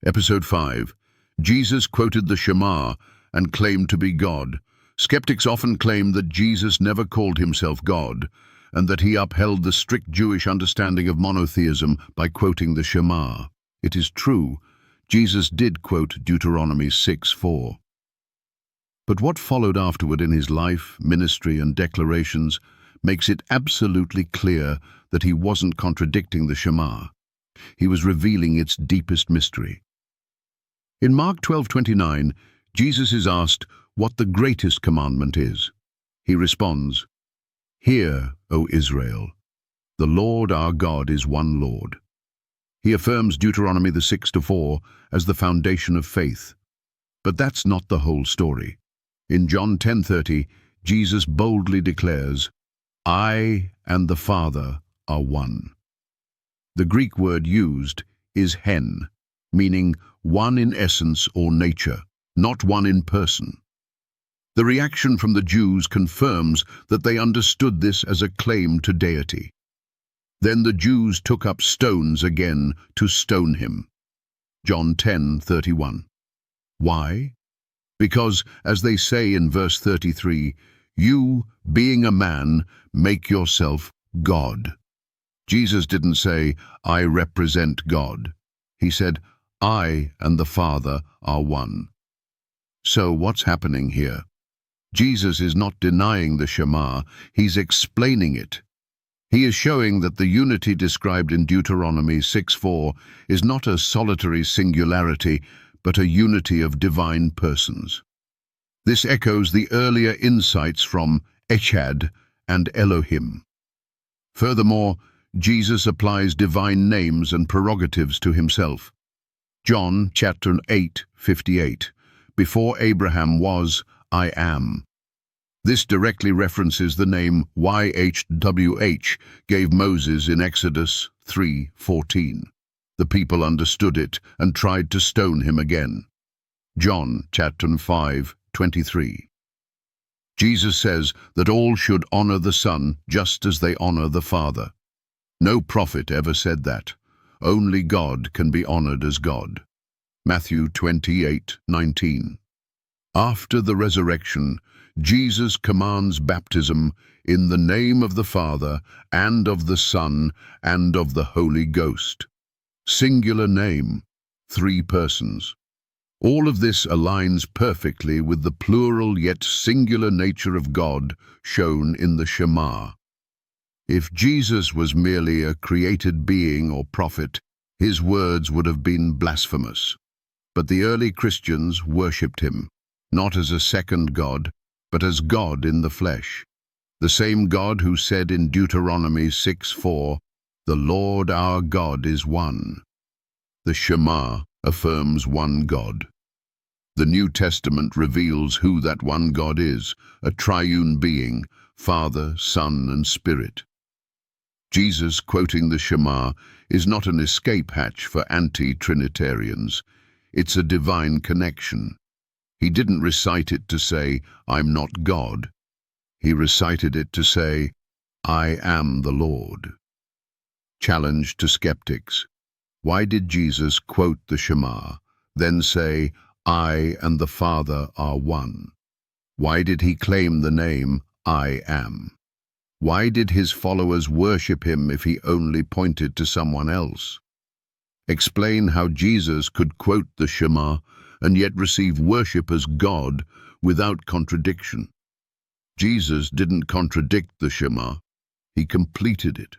Episode 5. Jesus quoted the Shema and claimed to be God. Skeptics often claim that Jesus never called himself God, and that he upheld the strict Jewish understanding of monotheism by quoting the Shema. It is true, Jesus did quote Deuteronomy 6:4. But what followed afterward in his life, ministry, and declarations makes it absolutely clear that he wasn't contradicting the Shema. He was revealing its deepest mystery. In Mark 12:29, Jesus is asked what the greatest commandment is. He responds, "Hear, O Israel, the Lord our God is one Lord." He affirms Deuteronomy 6:4 as the foundation of faith. But that's not the whole story. In John 10:30, Jesus boldly declares, "I and the Father are one." The Greek word used is hen, meaning one in essence or nature, not one in person. The reaction from the Jews confirms that they understood this as a claim to deity. Then the Jews took up stones again to stone him. John 10:31. Why? Because, as they say in verse 33, "You, being a man, make yourself God." Jesus didn't say, "I represent God." He said, "I and the Father are one." So what's happening here? Jesus is not denying the Shema, he's explaining it. He is showing that the unity described in Deuteronomy 6:4 is not a solitary singularity, but a unity of divine persons. This echoes the earlier insights from Echad and Elohim. Furthermore, Jesus applies divine names and prerogatives to himself. John chapter 8:58, "Before Abraham was, I am." This directly references the name YHWH gave Moses in Exodus 3:14. The people understood it and tried to stone him again. John chapter 5:23. Jesus says that all should honor the Son just as they honor the Father. No prophet ever said that. Only God can be honored as God. Matthew 28:19. After the resurrection, Jesus commands baptism in the name of the Father and of the Son and of the Holy Ghost. Singular name, three persons. All of this aligns perfectly with the plural yet singular nature of God shown in the Shema. If Jesus was merely a created being or prophet, his words would have been blasphemous. But the early Christians worshipped him, not as a second God, but as God in the flesh. The same God who said in Deuteronomy 6:4, "The Lord our God is one." The Shema affirms one God. The New Testament reveals who that one God is, a triune being, Father, Son, and Spirit. Jesus quoting the Shema is not an escape hatch for anti-Trinitarians. It's a divine connection. He didn't recite it to say, "I'm not God." He recited it to say, "I am the Lord." Challenge to skeptics. Why did Jesus quote the Shema, then say, "I and the Father are one"? Why did he claim the name, "I am"? Why did his followers worship him if he only pointed to someone else? Explain how Jesus could quote the Shema and yet receive worship as God without contradiction. Jesus didn't contradict the Shema, he completed it.